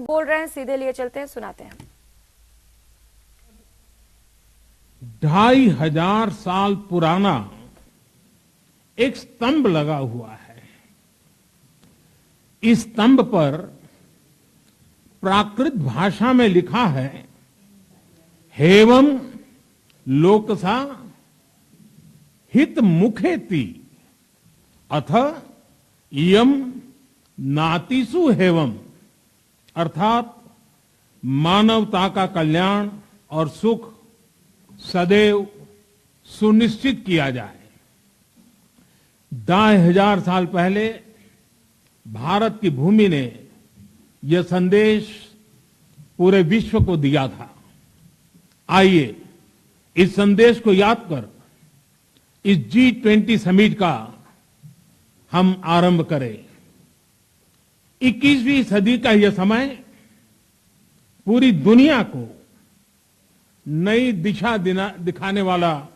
बोल रहे हैं, सीधे लिए चलते हैं, सुनाते हैं। 2500 साल पुराना एक स्तंभ लगा हुआ है। इस स्तंभ पर प्राकृत भाषा में लिखा है, हेवम लोकसा हित मुखेति अथ इयम नातिसु हेवम, अर्थात मानवता का कल्याण और सुख सदैव सुनिश्चित किया जाए। 2500 साल पहले भारत की भूमि ने यह संदेश पूरे विश्व को दिया था। आइए इस संदेश को याद कर इस G20 समिट का हम आरंभ करें। 21वीं सदी का यह समय पूरी दुनिया को नई दिशा दिखाने वाला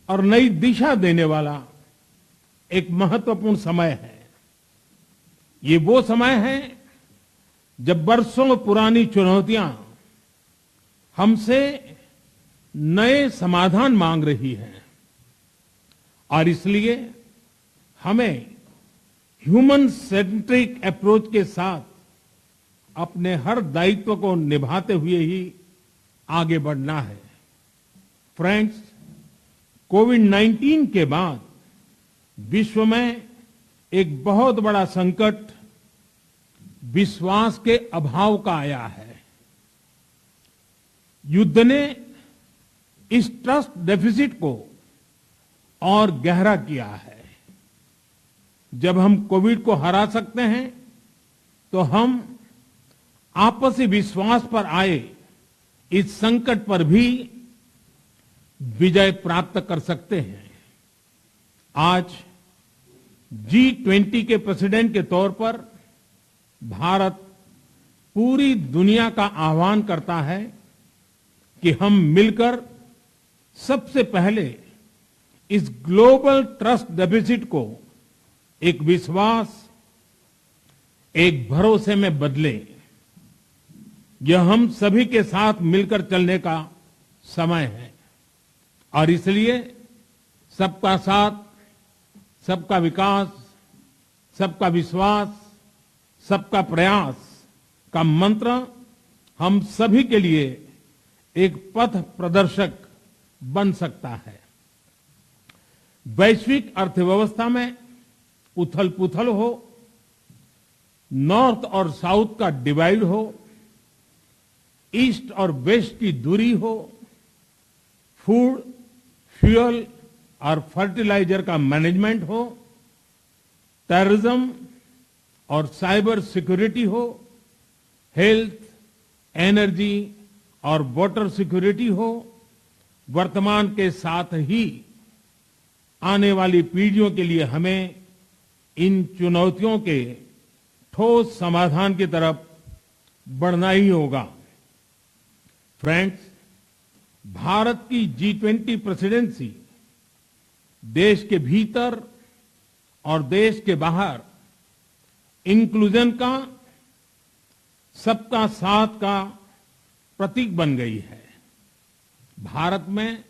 और नई दिशा देने वाला एक महत्वपूर्ण समय है। ये वो समय है जब बरसों पुरानी चुनौतियां हमसे नए समाधान मांग रही हैं और इसलिए हमें ह्यूमन सेंट्रिक अप्रोच के साथ अपने हर दायित्व को निभाते हुए ही आगे बढ़ना है। फ्रेंड्स, कोविड-19 के बाद विश्व में एक बहुत बड़ा संकट विश्वास के अभाव का आया है। युद्ध ने इस ट्रस्ट डेफिसिट को और गहरा किया है। जब हम कोविड को हरा सकते हैं तो हम आपसी विश्वास पर आए इस संकट पर भी विजय प्राप्त कर सकते हैं। आज G20 के प्रेसिडेंट के तौर पर भारत पूरी दुनिया का आह्वान करता है कि हम मिलकर सबसे पहले इस ग्लोबल ट्रस्ट डेफिसिट को एक विश्वास, एक भरोसे में बदलें। यह हम सभी के साथ मिलकर चलने का समय है और इसलिए सबका साथ, सबका विकास, सबका विश्वास, सबका प्रयास का मंत्र हम सभी के लिए एक पथ प्रदर्शक बन सकता है। वैश्विक अर्थव्यवस्था में उथल-पुथल हो, नॉर्थ और साउथ का डिवाइड हो, ईस्ट और वेस्ट की दूरी हो, फूड, फ्यूल और फर्टिलाइजर का मैनेजमेंट हो, टेररिज्म और साइबर सिक्योरिटी हो, हेल्थ, एनर्जी और वाटर सिक्योरिटी हो, वर्तमान के साथ ही आने वाली पीढ़ियों के लिए हमें इन चुनौतियों के ठोस समाधान की तरफ बढ़ना ही होगा। फ्रेंड्स, भारत की G20 प्रेसिडेंसी देश के भीतर और देश के बाहर इंक्लूजन का, सबका साथ का प्रतीक बन गई है। भारत में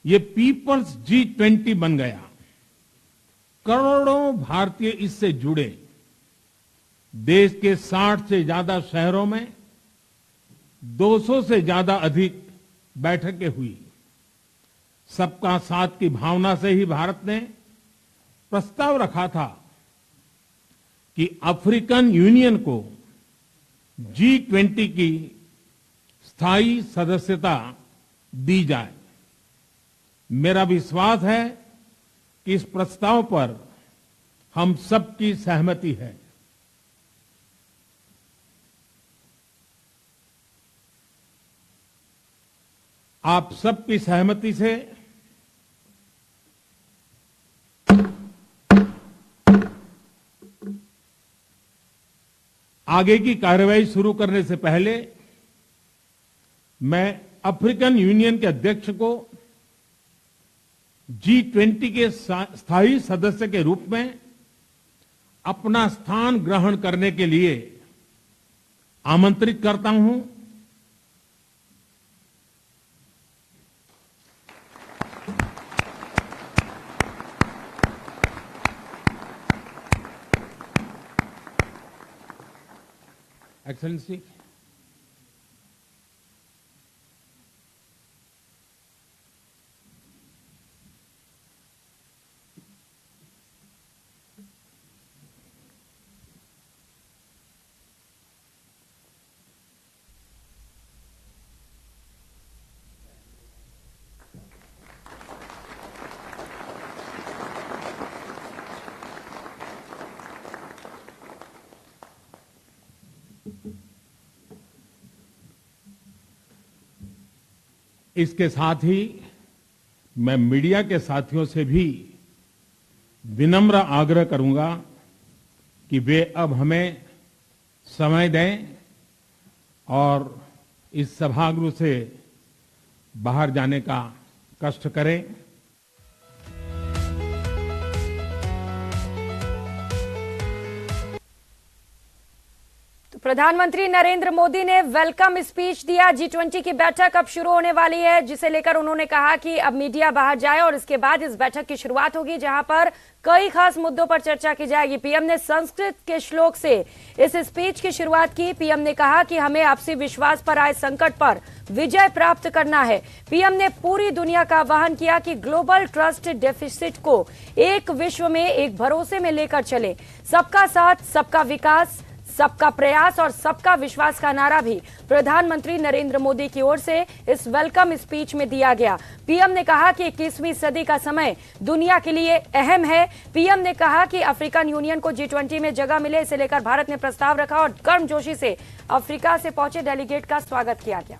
ये पीपल्स G20 बन गया। करोड़ों भारतीय इससे जुड़े। देश के 60 से ज्यादा शहरों में 200 से ज्यादा अधिक बैठकें हुई। सबका साथ की भावना से ही भारत ने प्रस्ताव रखा था कि अफ्रीकन यूनियन को G20 की स्थायी सदस्यता दी जाए। मेरा विश्वास है कि इस प्रस्ताव पर हम सबकी सहमति है। आप सबकी सहमति से आगे की कार्रवाई शुरू करने से पहले मैं अफ्रीकन यूनियन के अध्यक्ष को G20 के स्थायी सदस्य के रूप में अपना स्थान ग्रहण करने के लिए आमंत्रित करता हूं एक्सेलेंसी, इसके साथ ही मैं मीडिया के साथियों से भी विनम्र आग्रह करूंगा कि वे अब हमें समय दें और इस सभागृह से बाहर जाने का कष्ट करें। प्रधानमंत्री नरेंद्र मोदी ने वेलकम स्पीच दिया। G20 की बैठक अब शुरू होने वाली है, जिसे लेकर उन्होंने कहा कि अब मीडिया बाहर जाए और इसके बाद इस बैठक की शुरुआत होगी, जहां पर कई खास मुद्दों पर चर्चा की जाएगी। पीएम ने संस्कृत के श्लोक से इस स्पीच की शुरुआत की। पीएम ने कहा कि हमें आपसी विश्वास पर आए संकट पर विजय प्राप्त करना है। पीएम ने पूरी दुनिया का आह्वान किया कि ग्लोबल ट्रस्ट डेफिसिट को एक विश्व में एक भरोसे में लेकर चले। सबका साथ, सबका विकास, सबका प्रयास और सबका विश्वास का नारा भी प्रधानमंत्री नरेंद्र मोदी की ओर से इस वेलकम स्पीच में दिया गया। पीएम ने कहा कि 21वीं सदी का समय दुनिया के लिए अहम है। पीएम ने कहा कि अफ्रीकन यूनियन को G20 में जगह मिले, इसे लेकर भारत ने प्रस्ताव रखा और गर्मजोशी से अफ्रीका से पहुंचे डेलीगेट का स्वागत किया गया।